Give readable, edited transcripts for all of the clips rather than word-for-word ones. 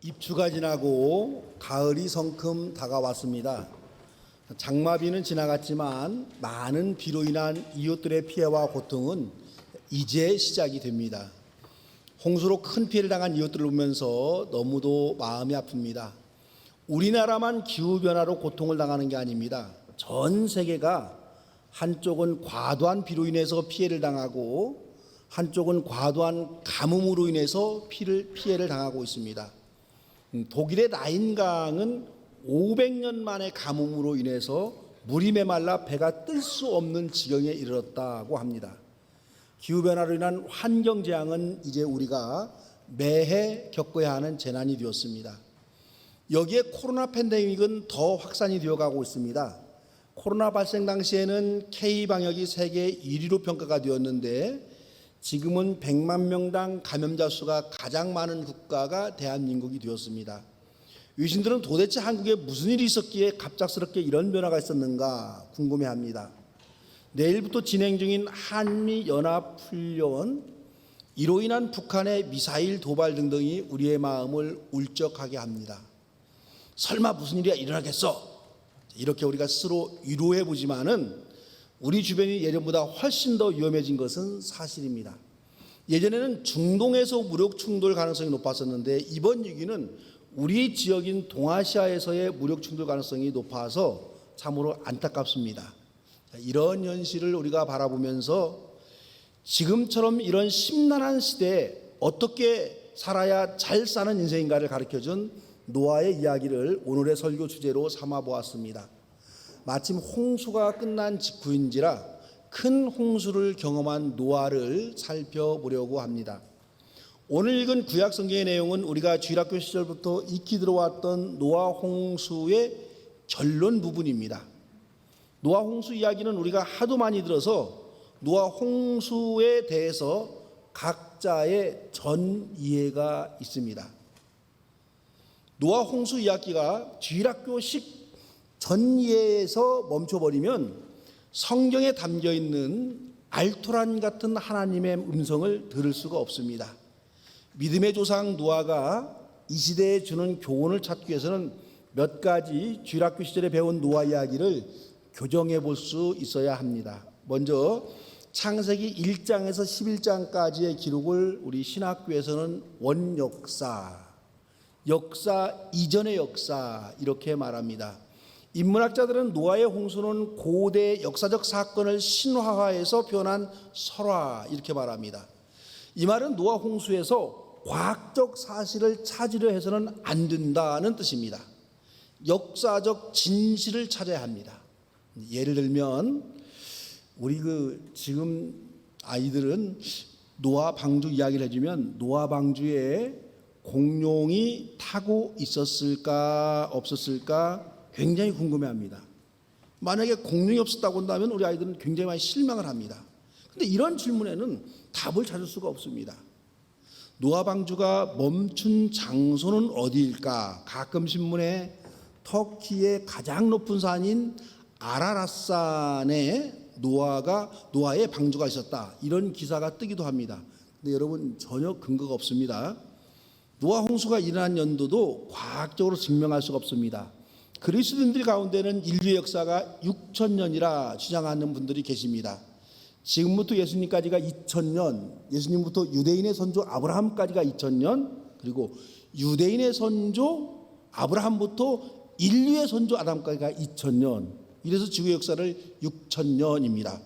입추가 지나고 가을이 성큼 다가왔습니다. 장마비는 지나갔지만 많은 비로 인한 이웃들의 피해와 고통은 이제 시작이 됩니다. 홍수로 큰 피해를 당한 이웃들을 보면서 너무도 마음이 아픕니다. 우리나라만 기후변화로 고통을 당하는 게 아닙니다. 전 세계가 한쪽은 과도한 비로 인해서 피해를 당하고 한쪽은 과도한 가뭄으로 인해서 피해를 당하고 있습니다. 독일의 라인강은 500년 만에 가뭄으로 인해서 물이 메말라 배가 뜰 수 없는 지경에 이르렀다고 합니다. 기후변화로 인한 환경재앙은 이제 우리가 매해 겪어야 하는 재난이 되었습니다. 여기에 코로나 팬데믹은 더 확산이 되어가고 있습니다. 코로나 발생 당시에는 K방역이 세계 1위로 평가가 되었는데 지금은 100만 명당 감염자 수가 가장 많은 국가가 대한민국이 되었습니다. 유신들은 도대체 한국에 무슨 일이 있었기에 갑작스럽게 이런 변화가 있었는가 궁금해합니다. 내일부터 진행 중인 한미연합훈련, 이로 인한 북한의 미사일 도발 등등이 우리의 마음을 울적하게 합니다. 설마 무슨 일이 일어나겠어? 이렇게 우리가 스스로 위로해 보지만은 우리 주변이 예전보다 훨씬 더 위험해진 것은 사실입니다. 예전에는 중동에서 무력 충돌 가능성이 높았었는데 이번 위기는 우리 지역인 동아시아에서의 무력 충돌 가능성이 높아서 참으로 안타깝습니다. 이런 현실을 우리가 바라보면서 지금처럼 이런 심란한 시대에 어떻게 살아야 잘 사는 인생인가를 가르쳐준 노아의 이야기를 오늘의 설교 주제로 삼아보았습니다. 마침 홍수가 끝난 직후인지라 큰 홍수를 경험한 노아를 살펴보려고 합니다. 오늘 읽은 구약 성경의 내용은 우리가 주일학교 시절부터 익히 들어왔던 노아 홍수의 결론 부분입니다. 노아 홍수 이야기는 우리가 하도 많이 들어서 노아 홍수에 대해서 각자의 전 이해가 있습니다. 노아 홍수 이야기가 주일학교식 전 이해에서 멈춰버리면 성경에 담겨있는 알토란 같은 하나님의 음성을 들을 수가 없습니다. 믿음의 조상 노아가 이 시대에 주는 교훈을 찾기 위해서는 몇 가지 주일학교 시절에 배운 노아 이야기를 교정해 볼 수 있어야 합니다. 먼저 창세기 1장에서 11장까지의 기록을 우리 신학교에서는 원역사, 역사 이전의 역사 이렇게 말합니다. 인문학자들은 노아의 홍수는 고대 역사적 사건을 신화화해서 표현한 설화 이렇게 말합니다. 이 말은 노아 홍수에서 과학적 사실을 찾으려 해서는 안 된다는 뜻입니다. 역사적 진실을 찾아야 합니다. 예를 들면 우리 지금 아이들은 노아 방주 이야기를 해주면 노아 방주에 공룡이 타고 있었을까 없었을까 굉장히 궁금해합니다. 만약에 공룡이 없었다고 한다면 우리 아이들은 굉장히 많이 실망을 합니다. 그런데 이런 질문에는 답을 찾을 수가 없습니다. 노아 방주가 멈춘 장소는 어디일까? 가끔 신문에 터키의 가장 높은 산인 아라랏산에 노아의 방주가 있었다 이런 기사가 뜨기도 합니다. 근데 여러분 전혀 근거가 없습니다. 노아 홍수가 일어난 연도도 과학적으로 증명할 수가 없습니다. 그리스도인들 가운데는 인류의 역사가 6,000년이라 주장하는 분들이 계십니다. 지금부터 예수님까지가 2,000년, 예수님부터 유대인의 선조 아브라함까지가 2,000년, 그리고 유대인의 선조 아브라함부터 인류의 선조 아담까지가 2,000년. 이래서 지구의 역사를 6,000년입니다.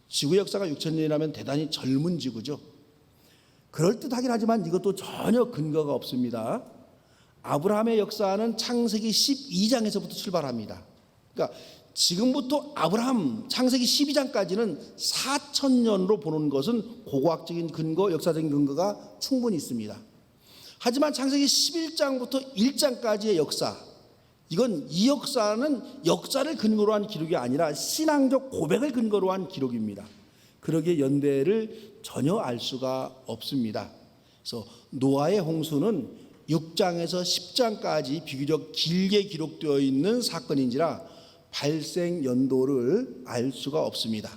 지구의 역사가 6,000년이라면 대단히 젊은 지구죠. 그럴듯하긴 하지만 이것도 전혀 근거가 없습니다. 아브라함의 역사는 창세기 12장에서부터 출발합니다. 그러니까 지금부터 아브라함 창세기 12장까지는 4,000년으로 보는 것은 고고학적인 근거, 역사적인 근거가 충분히 있습니다. 하지만 창세기 11장부터 1장까지의 역사, 이건 이 역사는 역사를 근거로 한 기록이 아니라 신앙적 고백을 근거로 한 기록입니다. 그러기에 연대를 전혀 알 수가 없습니다. 그래서 노아의 홍수는 6장에서 10장까지 비교적 길게 기록되어 있는 사건인지라 발생 연도를 알 수가 없습니다.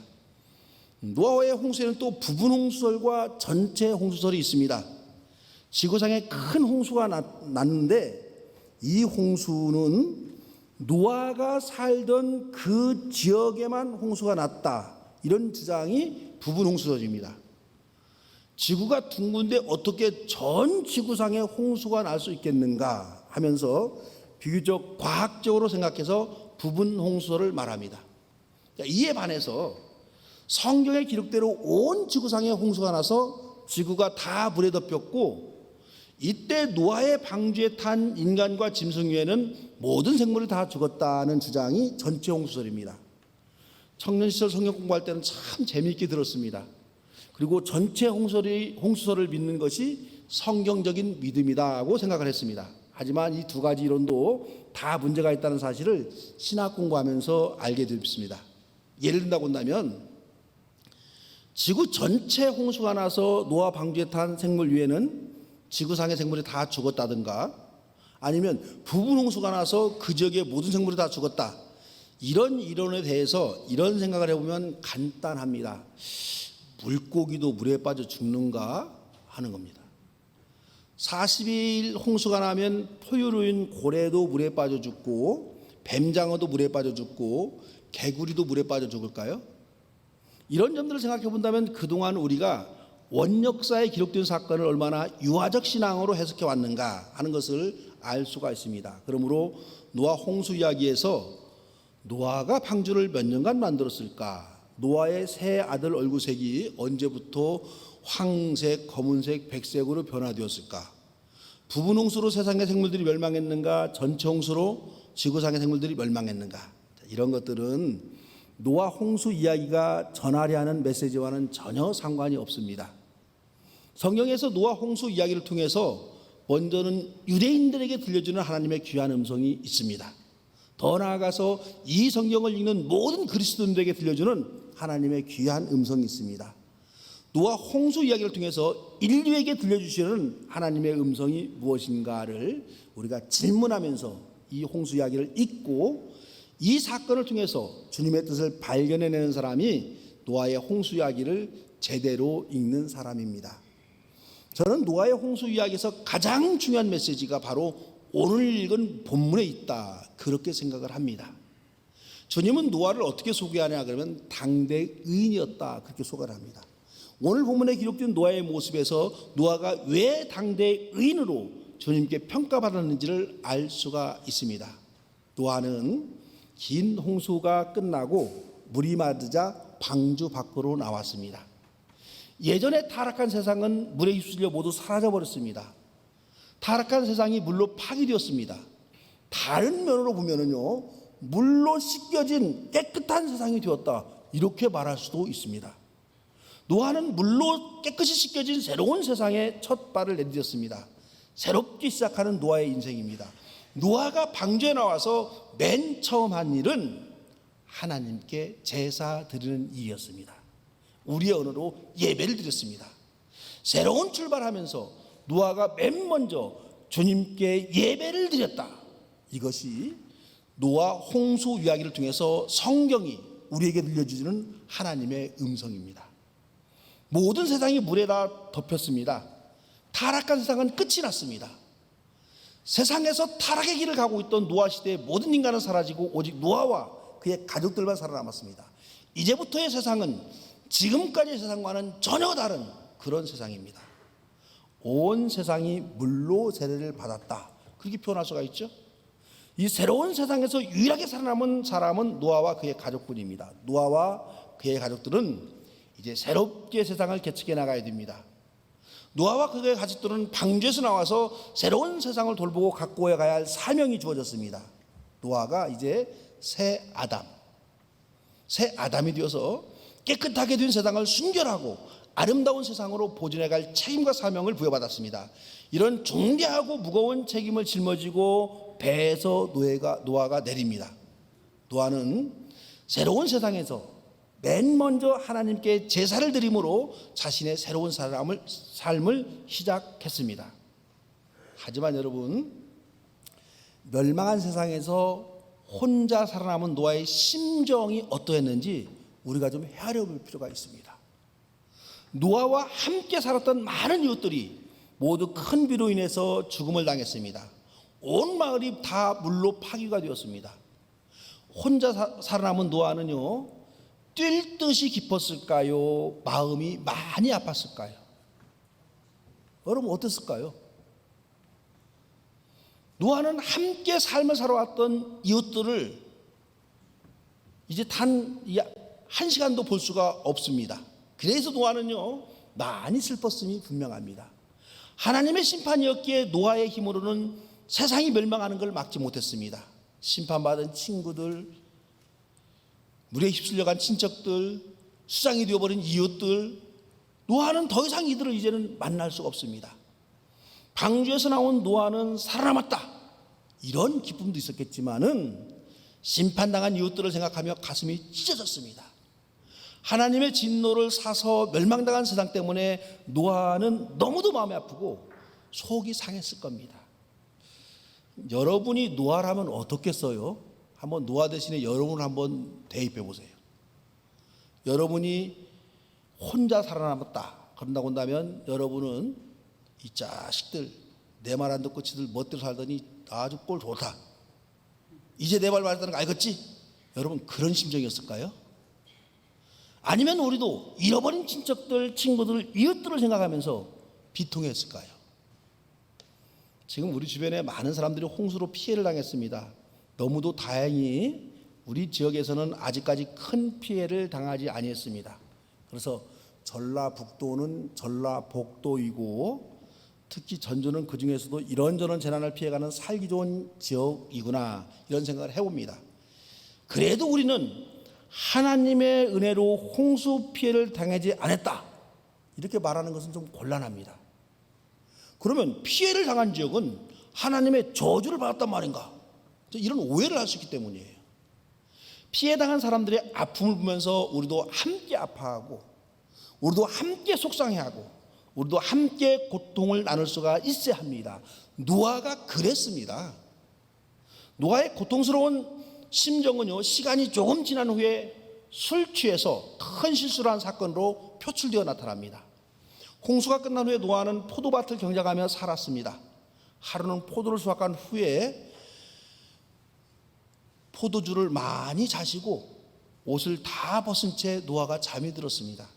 노아의 홍수에는 또 부분 홍수설과 전체 홍수설이 있습니다. 지구상에 큰 홍수가 났는데 이 홍수는 노아가 살던 그 지역에만 홍수가 났다, 이런 주장이 부분 홍수설입니다. 지구가 둥근데 어떻게 전 지구상에 홍수가 날 수 있겠는가 하면서 비교적 과학적으로 생각해서 부분 홍수설을 말합니다. 이에 반해서 성경의 기록대로 온 지구상에 홍수가 나서 지구가 다 물에 덮였고, 이때 노아의 방주에 탄 인간과 짐승 외에는 모든 생물이 다 죽었다는 주장이 전체 홍수설입니다. 청년 시절 성경 공부할 때는 참 재미있게 들었습니다. 그리고 전체 홍수설을 믿는 것이 성경적인 믿음이라고 생각을 했습니다. 하지만 이 두 가지 이론도 다 문제가 있다는 사실을 신학 공부하면서 알게 됐습니다. 예를 든다고 한다면 지구 전체 홍수가 나서 노아 방주에 탄 생물 외에는 지구상의 생물이 다 죽었다든가, 아니면 부분 홍수가 나서 그 지역의 모든 생물이 다 죽었다, 이런 이론에 대해서 이런 생각을 해보면 간단합니다. 물고기도 물에 빠져 죽는가 하는 겁니다. 40일 홍수가 나면 포유류인 고래도 물에 빠져 죽고, 뱀장어도 물에 빠져 죽고, 개구리도 물에 빠져 죽을까요? 이런 점들을 생각해 본다면 그동안 우리가 원역사에 기록된 사건을 얼마나 유화적 신앙으로 해석해 왔는가 하는 것을 알 수가 있습니다. 그러므로 노아 홍수 이야기에서 노아가 방주를 몇 년간 만들었을까? 노아의 세 아들 얼굴색이 언제부터 황색, 검은색, 백색으로 변화되었을까? 부분 홍수로 세상의 생물들이 멸망했는가? 전체 홍수로 지구상의 생물들이 멸망했는가? 이런 것들은 노아 홍수 이야기가 전하려 하는 메시지와는 전혀 상관이 없습니다. 성경에서 노아 홍수 이야기를 통해서 먼저는 유대인들에게 들려주는 하나님의 귀한 음성이 있습니다. 더 나아가서 이 성경을 읽는 모든 그리스도인들에게 들려주는 하나님의 귀한 음성이 있습니다. 노아 홍수 이야기를 통해서 인류에게 들려주시는 하나님의 음성이 무엇인가를 우리가 질문하면서 이 홍수 이야기를 읽고, 이 사건을 통해서 주님의 뜻을 발견해내는 사람이 노아의 홍수 이야기를 제대로 읽는 사람입니다. 저는 노아의 홍수 이야기에서 가장 중요한 메시지가 바로 오늘 읽은 본문에 있다, 그렇게 생각을 합니다. 주님은 노아를 어떻게 소개하냐 그러면 당대 의인이었다, 그렇게 소개를 합니다. 오늘 본문에 기록된 노아의 모습에서 노아가 왜 당대 의인으로 주님께 평가받았는지를 알 수가 있습니다. 노아는 긴 홍수가 끝나고 물이 마르자 방주 밖으로 나왔습니다. 예전에 타락한 세상은 물에 휩쓸려 모두 사라져버렸습니다. 타락한 세상이 물로 파괴되었습니다. 다른 면으로 보면은요, 물로 씻겨진 깨끗한 세상이 되었다, 이렇게 말할 수도 있습니다. 노아는 물로 깨끗이 씻겨진 새로운 세상에 첫 발을 내디뎠습니다. 새롭게 시작하는 노아의 인생입니다. 노아가 방주에 나와서 맨 처음 한 일은 하나님께 제사 드리는 일이었습니다. 우리의 언어로 예배를 드렸습니다. 새로운 출발하면서 노아가 맨 먼저 주님께 예배를 드렸다. 이것이 노아 홍수 이야기를 통해서 성경이 우리에게 들려주는 하나님의 음성입니다. 모든 세상이 물에 다 덮였습니다. 타락한 세상은 끝이 났습니다. 세상에서 타락의 길을 가고 있던 노아 시대의 모든 인간은 사라지고 오직 노아와 그의 가족들만 살아남았습니다. 이제부터의 세상은 지금까지의 세상과는 전혀 다른 그런 세상입니다. 온 세상이 물로 세례를 받았다, 그렇게 표현할 수가 있죠. 이 새로운 세상에서 유일하게 살아남은 사람은 노아와 그의 가족뿐입니다. 노아와 그의 가족들은 이제 새롭게 세상을 개척해 나가야 됩니다. 노아와 그의 가족들은 방주에서 나와서 새로운 세상을 돌보고 갖고 가야 할 사명이 주어졌습니다. 노아가 이제 새 아담이 되어서 깨끗하게 된 세상을 순결하고 아름다운 세상으로 보존해갈 책임과 사명을 부여받았습니다. 이런 중대하고 무거운 책임을 짊어지고 배에서 노아가 내립니다. 노아는 새로운 세상에서 맨 먼저 하나님께 제사를 드림으로 자신의 새로운 삶을 시작했습니다. 하지만 여러분, 멸망한 세상에서 혼자 살아남은 노아의 심정이 어떠했는지 우리가 좀 헤아려 볼 필요가 있습니다. 노아와 함께 살았던 많은 이웃들이 모두 큰 비로 인해서 죽음을 당했습니다. 온 마을이 다 물로 파괴가 되었습니다. 혼자 살아남은 노아는요, 뛸 듯이 기뻤을까요? 마음이 많이 아팠을까요? 여러분 어땠을까요? 노아는 함께 삶을 살아왔던 이웃들을 이제 단 한 시간도 볼 수가 없습니다. 그래서 노아는요, 많이 슬펐음이 분명합니다. 하나님의 심판이었기에 노아의 힘으로는 세상이 멸망하는 걸 막지 못했습니다. 심판받은 친구들, 물에 휩쓸려간 친척들, 수장이 되어버린 이웃들, 노아는 더 이상 이들을 이제는 만날 수가 없습니다. 방주에서 나온 노아는 살아남았다, 이런 기쁨도 있었겠지만은 심판당한 이웃들을 생각하며 가슴이 찢어졌습니다. 하나님의 진노를 사서 멸망당한 세상 때문에 노아는 너무도 마음이 아프고 속이 상했을 겁니다. 여러분이 노아라면 어떻겠어요? 한번 노아 대신에 여러분을 한번 대입해 보세요. 여러분이 혼자 살아남았다 그런다고 한다면 여러분은 이 자식들 내 말 안 듣고 지들 멋대로 살더니 아주 꼴 좋다, 이제 내 말 말했다는 거 알겠지? 여러분 그런 심정이었을까요? 아니면 우리도 잃어버린 친척들, 친구들, 이웃들을 생각하면서 비통했을까요? 지금 우리 주변에 많은 사람들이 홍수로 피해를 당했습니다. 너무도 다행히 우리 지역에서는 아직까지 큰 피해를 당하지 아니했습니다. 그래서 전라북도는 전라복도이고 특히 전주는 그 중에서도 이런저런 재난을 피해가는 살기 좋은 지역이구나, 이런 생각을 해봅니다. 그래도 우리는 하나님의 은혜로 홍수 피해를 당하지 않았다, 이렇게 말하는 것은 좀 곤란합니다. 그러면 피해를 당한 지역은 하나님의 저주를 받았단 말인가, 이런 오해를 할 수 있기 때문이에요. 피해당한 사람들의 아픔을 보면서 우리도 함께 아파하고 우리도 함께 속상해하고 우리도 함께 고통을 나눌 수가 있어야 합니다. 노아가 그랬습니다. 노아의 고통스러운 심정은요, 시간이 조금 지난 후에 술 취해서 큰 실수를 한 사건으로 표출되어 나타납니다. 홍수가 끝난 후에 노아는 포도밭을 경작하며 살았습니다. 하루는 포도를 수확한 후에 포도주를 많이 자시고 옷을 다 벗은 채 노아가 잠이 들었습니다.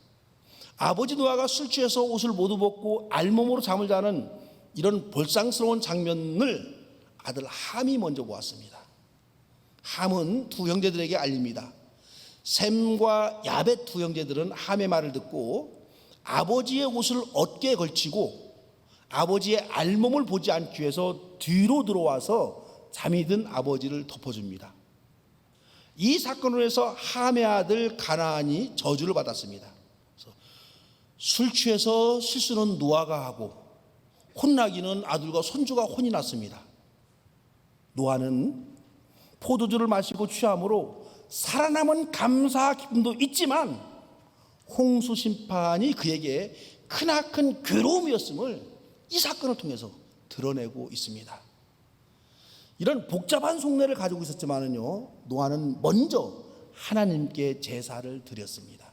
아버지 노아가 술 취해서 옷을 모두 벗고 알몸으로 잠을 자는 이런 볼상스러운 장면을 아들 함이 먼저 보았습니다. 함은 두 형제들에게 알립니다. 셈과 야벳 두 형제들은 함의 말을 듣고 아버지의 옷을 어깨에 걸치고 아버지의 알몸을 보지 않기 위해서 뒤로 들어와서 잠이 든 아버지를 덮어줍니다. 이 사건으로 해서 함의 아들 가나안이 저주를 받았습니다. 술 취해서 실수는 노아가 하고 혼나기는 아들과 손주가 혼이 났습니다. 노아는 포도주를 마시고 취함으로 살아남은 감사 기쁨도 있지만 홍수 심판이 그에게 크나큰 괴로움이었음을 이 사건을 통해서 드러내고 있습니다. 이런 복잡한 속내를 가지고 있었지만은요, 노아는 먼저 하나님께 제사를 드렸습니다.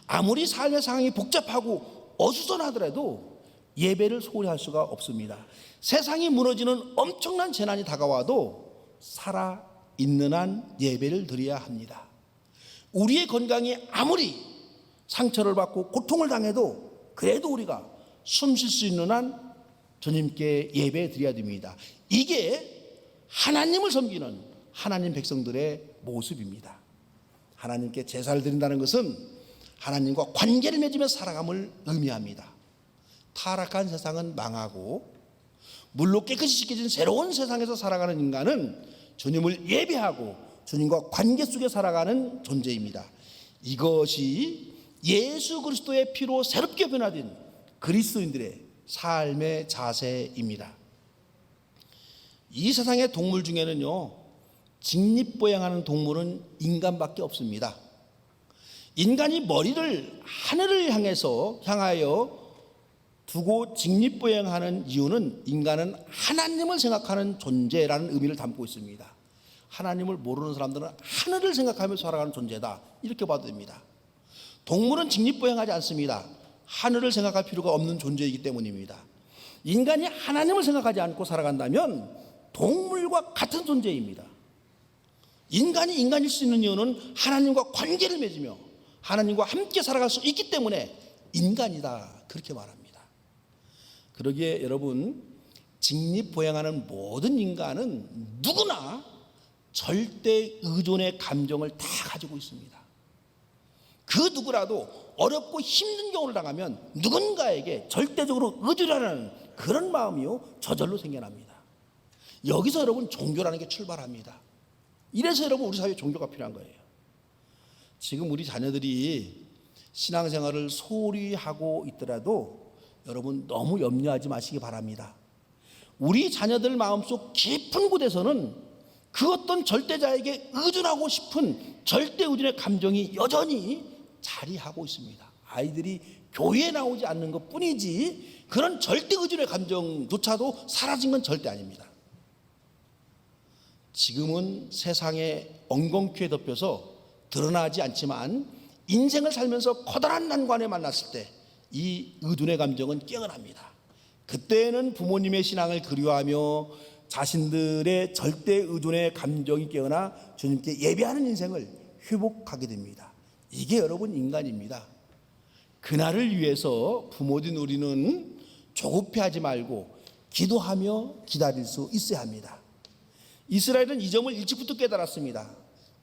아무리 삶의 상황이 복잡하고 어수선하더라도 예배를 소홀히 할 수가 없습니다. 세상이 무너지는 엄청난 재난이 다가와도 살아있는 한 예배를 드려야 합니다. 우리의 건강이 아무리 상처를 받고 고통을 당해도 그래도 우리가 숨 쉴 수 있는 한 주님께 예배 드려야 됩니다. 이게 하나님을 섬기는 하나님 백성들의 모습입니다. 하나님께 제사를 드린다는 것은 하나님과 관계를 맺으며 살아감을 의미합니다. 타락한 세상은 망하고 물로 깨끗이 씻겨진 새로운 세상에서 살아가는 인간은 주님을 예배하고 주님과 관계 속에 살아가는 존재입니다. 이것이 예수 그리스도의 피로 새롭게 변화된 그리스도인들의 삶의 자세입니다. 이 세상의 동물 중에는요, 직립보행하는 동물은 인간밖에 없습니다. 인간이 머리를 하늘을 향하여 두고 직립보행하는 이유는 인간은 하나님을 생각하는 존재라는 의미를 담고 있습니다. 하나님을 모르는 사람들은 하늘을 생각하며 살아가는 존재다, 이렇게 봐도 됩니다. 동물은 직립보행하지 않습니다. 하늘을 생각할 필요가 없는 존재이기 때문입니다. 인간이 하나님을 생각하지 않고 살아간다면 동물과 같은 존재입니다. 인간이 인간일 수 있는 이유는 하나님과 관계를 맺으며 하나님과 함께 살아갈 수 있기 때문에 인간이다, 그렇게 말합니다. 그러기에 여러분, 직립보행하는 모든 인간은 누구나 절대 의존의 감정을 다 가지고 있습니다. 그 누구라도 어렵고 힘든 경우를 당하면 누군가에게 절대적으로 의존하는 그런 마음이요 저절로 생겨납니다. 여기서 여러분 종교라는 게 출발합니다. 이래서 여러분 우리 사회에 종교가 필요한 거예요. 지금 우리 자녀들이 신앙생활을 소홀히 하고 있더라도 여러분 너무 염려하지 마시기 바랍니다. 우리 자녀들 마음속 깊은 곳에서는 그 어떤 절대자에게 의존하고 싶은 절대 의존의 감정이 여전히 자리하고 있습니다. 아이들이 교회에 나오지 않는 것 뿐이지 그런 절대 의존의 감정조차도 사라진 건 절대 아닙니다. 지금은 세상에 엉겅퀴에 덮여서 드러나지 않지만 인생을 살면서 커다란 난관에 만났을 때 이 의존의 감정은 깨어납니다. 그때는 부모님의 신앙을 그리워하며 자신들의 절대 의존의 감정이 깨어나 주님께 예배하는 인생을 회복하게 됩니다. 이게 여러분 인간입니다. 그날을 위해서 부모된 우리는 조급해하지 말고 기도하며 기다릴 수 있어야 합니다. 이스라엘은 이 점을 일찍부터 깨달았습니다.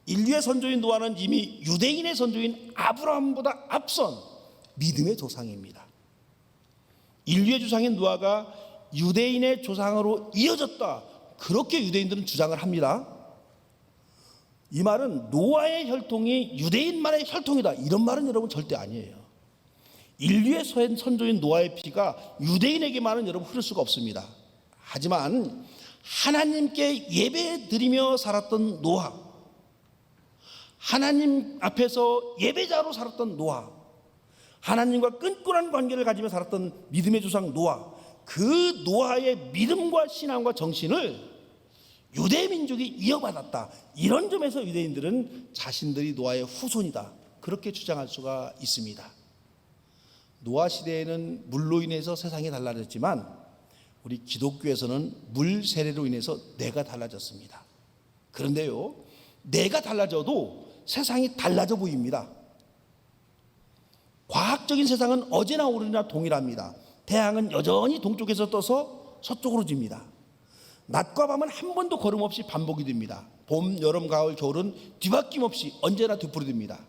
인류의 선조인 노아는 이미 유대인의 선조인 아브라함보다 앞선 믿음의 조상입니다. 인류의 조상인 노아가 유대인의 조상으로 이어졌다, 그렇게 유대인들은 주장을 합니다. 이 말은 노아의 혈통이 유대인만의 혈통이다, 이런 말은 여러분 절대 아니에요. 인류의 선조인 노아의 피가 유대인에게만은 여러분 흐를 수가 없습니다. 하지만 하나님께 예배 드리며 살았던 노아, 하나님 앞에서 예배자로 살았던 노아, 하나님과 끈끈한 관계를 가지며 살았던 믿음의 조상 노아, 그 노아의 믿음과 신앙과 정신을 유대 민족이 이어받았다, 이런 점에서 유대인들은 자신들이 노아의 후손이다, 그렇게 주장할 수가 있습니다. 노아 시대에는 물로 인해서 세상이 달라졌지만 우리 기독교에서는 물 세례로 인해서 뇌가 달라졌습니다. 그런데요, 뇌가 달라져도 세상이 달라져 보입니다. 과학적인 세상은 어제나 오늘이나 동일합니다. 태양은 여전히 동쪽에서 떠서 서쪽으로 집니다. 낮과 밤은 한 번도 걸음 없이 반복이 됩니다. 봄, 여름, 가을, 겨울은 뒤바뀜 없이 언제나 되풀이됩니다.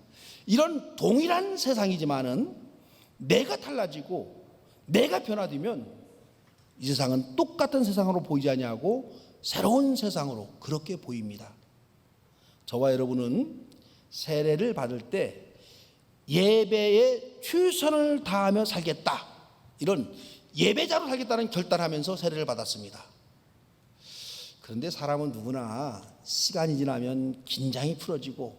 이런 동일한 세상이지만은 내가 달라지고 내가 변화되면 이 세상은 똑같은 세상으로 보이지 아니하고 새로운 세상으로 그렇게 보입니다. 저와 여러분은 세례를 받을 때 예배에 최선을 다하며 살겠다, 이런 예배자로 살겠다는 결단하면서 세례를 받았습니다. 그런데 사람은 누구나 시간이 지나면 긴장이 풀어지고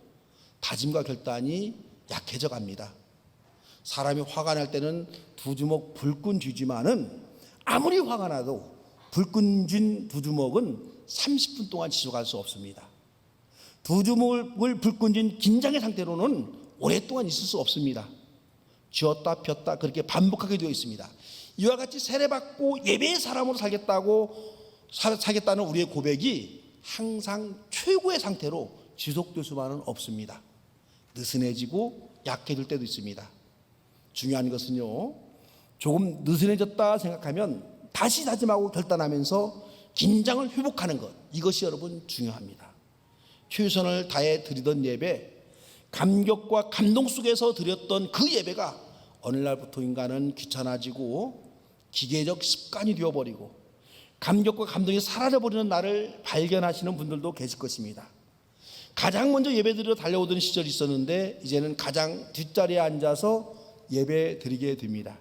다짐과 결단이 약해져 갑니다. 사람이 화가 날 때는 두 주먹 불끈 쥐지만은 아무리 화가 나도 불끈 쥔 두 주먹은 30분 동안 지속할 수 없습니다. 두 주먹을 불끈 쥔 긴장의 상태로는 오랫동안 있을 수 없습니다. 쥐었다 폈다 그렇게 반복하게 되어 있습니다. 이와 같이 세례받고 예배의 사람으로 살겠다는 우리의 고백이 항상 최고의 상태로 지속될 수만은 없습니다. 느슨해지고 약해질 때도 있습니다. 중요한 것은요, 조금 느슨해졌다 생각하면 다시 다짐하고 결단하면서 긴장을 회복하는 것, 이것이 여러분 중요합니다. 최선을 다해 드리던 예배, 감격과 감동 속에서 드렸던 그 예배가 어느 날부터인가는 귀찮아지고 기계적 습관이 되어버리고 감격과 감동이 사라져버리는 날을 발견하시는 분들도 계실 것입니다. 가장 먼저 예배드리러 달려오던 시절이 있었는데 이제는 가장 뒷자리에 앉아서 예배 드리게 됩니다.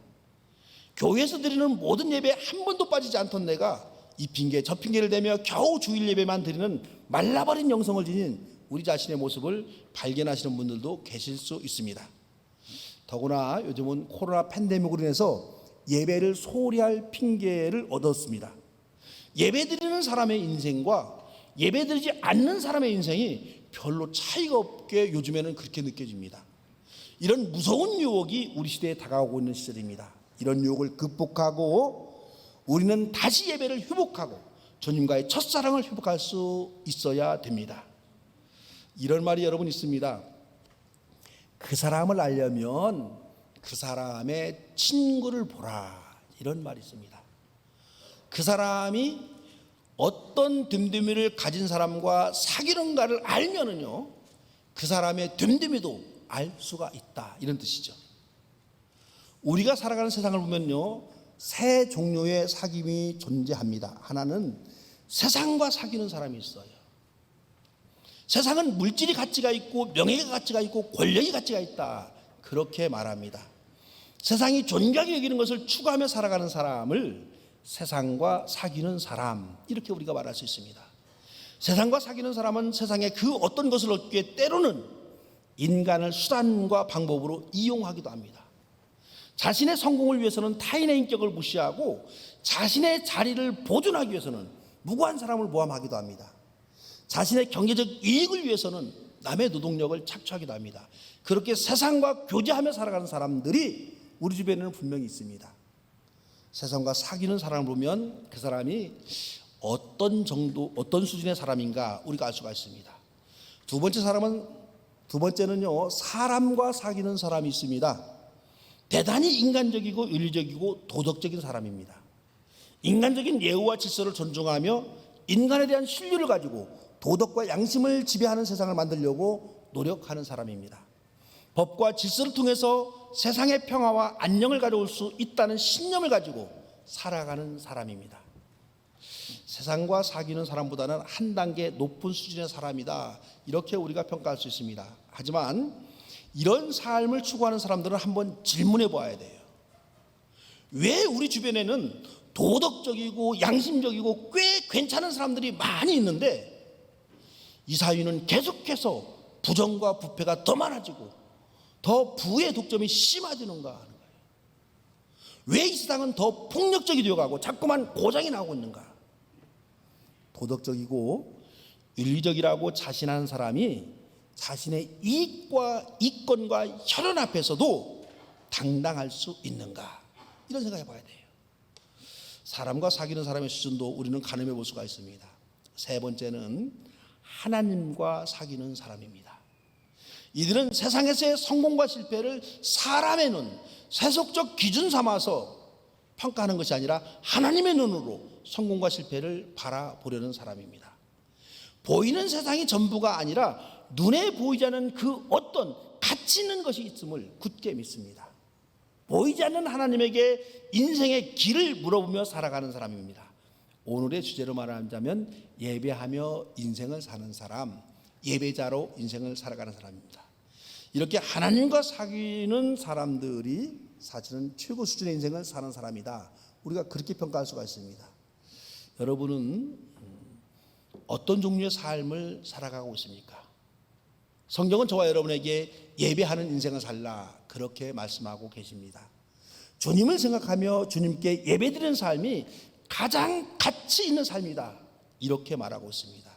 교회에서 드리는 모든 예배에 한 번도 빠지지 않던 내가 이 핑계 저 핑계를 대며 겨우 주일 예배만 드리는 말라버린 영성을 지닌 우리 자신의 모습을 발견하시는 분들도 계실 수 있습니다. 더구나 요즘은 코로나 팬데믹으로 인해서 예배를 소홀히 할 핑계를 얻었습니다. 예배드리는 사람의 인생과 예배드리지 않는 사람의 인생이 별로 차이가 없게 요즘에는 그렇게 느껴집니다. 이런 무서운 유혹이 우리 시대에 다가오고 있는 시절입니다. 이런 유혹을 극복하고 우리는 다시 예배를 회복하고 주님과의 첫사랑을 회복할 수 있어야 됩니다. 이런 말이 여러분 있습니다. 그 사람을 알려면 그 사람의 친구를 보라, 이런 말이 있습니다. 그 사람이 어떤 됨됨이를 가진 사람과 사귀는가를 알면은요, 그 사람의 됨됨이도 알 수가 있다, 이런 뜻이죠. 우리가 살아가는 세상을 보면요, 세 종류의 사귐이 존재합니다. 하나는 세상과 사귀는 사람이 있어요. 세상은 물질이 가치가 있고 명예가 가치가 있고 권력이 가치가 있다, 그렇게 말합니다. 세상이 존귀하게 여기는 것을 추구하며 살아가는 사람을 세상과 사귀는 사람, 이렇게 우리가 말할 수 있습니다. 세상과 사귀는 사람은 세상의 그 어떤 것을 얻기 위해 때로는 인간을 수단과 방법으로 이용하기도 합니다. 자신의 성공을 위해서는 타인의 인격을 무시하고 자신의 자리를 보존하기 위해서는 무고한 사람을 모함하기도 합니다. 자신의 경제적 이익을 위해서는 남의 노동력을 착취하기도 합니다. 그렇게 세상과 교제하며 살아가는 사람들이 우리 주변에는 분명히 있습니다. 세상과 사귀는 사람을 보면 그 사람이 어떤 정도, 어떤 수준의 사람인가 우리가 알 수가 있습니다. 두 번째는요, 사람과 사귀는 사람이 있습니다. 대단히 인간적이고 윤리적이고 도덕적인 사람입니다. 인간적인 예우와 질서를 존중하며 인간에 대한 신뢰를 가지고 도덕과 양심을 지배하는 세상을 만들려고 노력하는 사람입니다. 법과 질서를 통해서 세상의 평화와 안녕을 가져올 수 있다는 신념을 가지고 살아가는 사람입니다. 세상과 사귀는 사람보다는 한 단계 높은 수준의 사람이다, 이렇게 우리가 평가할 수 있습니다. 하지만 이런 삶을 추구하는 사람들은 한번 질문해 보아야 돼요. 왜 우리 주변에는 도덕적이고 양심적이고 꽤 괜찮은 사람들이 많이 있는데 이 사회는 계속해서 부정과 부패가 더 많아지고 더 부의 독점이 심해지는가 하는 거예요. 왜 이 세상은 더 폭력적이 되어가고 자꾸만 고장이 나고 있는가? 도덕적이고 윤리적이라고 자신하는 사람이 자신의 이익과 이권과 혈연 앞에서도 당당할 수 있는가? 이런 생각해 봐야 돼요. 사람과 사귀는 사람의 수준도 우리는 가늠해 볼 수가 있습니다. 세 번째는 하나님과 사귀는 사람입니다. 이들은 세상에서의 성공과 실패를 사람의 눈, 세속적 기준 삼아서 평가하는 것이 아니라 하나님의 눈으로 성공과 실패를 바라보려는 사람입니다. 보이는 세상이 전부가 아니라 눈에 보이지 않는 그 어떤 가치 있는 것이 있음을 굳게 믿습니다. 보이지 않는 하나님에게 인생의 길을 물어보며 살아가는 사람입니다. 오늘의 주제로 말하자면 예배하며 인생을 사는 사람, 예배자로 인생을 살아가는 사람입니다. 이렇게 하나님과 사귀는 사람들이 사실은 최고 수준의 인생을 사는 사람이다, 우리가 그렇게 평가할 수가 있습니다. 여러분은 어떤 종류의 삶을 살아가고 있습니까? 성경은 저와 여러분에게 예배하는 인생을 살라, 그렇게 말씀하고 계십니다. 주님을 생각하며 주님께 예배드리는 삶이 가장 가치 있는 삶이다, 이렇게 말하고 있습니다.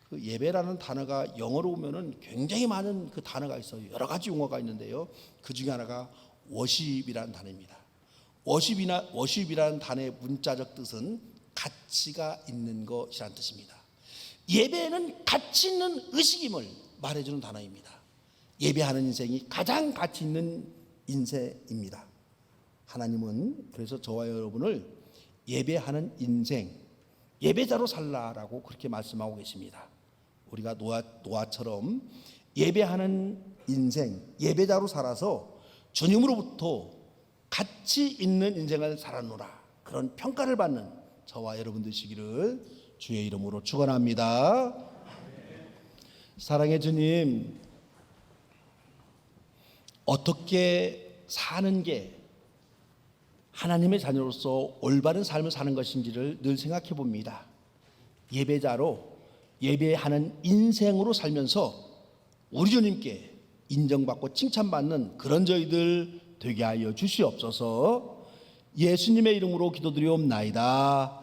그 예배라는 단어가 영어로 보면은 굉장히 많은 그 단어가 있어요. 여러 가지 용어가 있는데요, 그 중에 하나가 워십이라는 단어입니다. 워십이라는 단어의 문자적 뜻은 가치가 있는 것이라는 뜻입니다. 예배는 가치 있는 의식임을 말해주는 단어입니다. 예배하는 인생이 가장 가치 있는 인생입니다. 하나님은 그래서 저와 여러분을 예배하는 인생, 예배자로 살라라고 그렇게 말씀하고 계십니다. 우리가 노아처럼 예배하는 인생, 예배자로 살아서 주님으로부터 가치 있는 인생을 살아노라, 그런 평가를 받는 저와 여러분 되시기를 주의 이름으로 축원합니다. 사랑의 주님, 어떻게 사는 게 하나님의 자녀로서 올바른 삶을 사는 것인지를 늘 생각해 봅니다. 예배자로 예배하는 인생으로 살면서 우리 주님께 인정받고 칭찬받는 그런 저희들 되게 하여 주시옵소서. 예수님의 이름으로 기도드리옵나이다.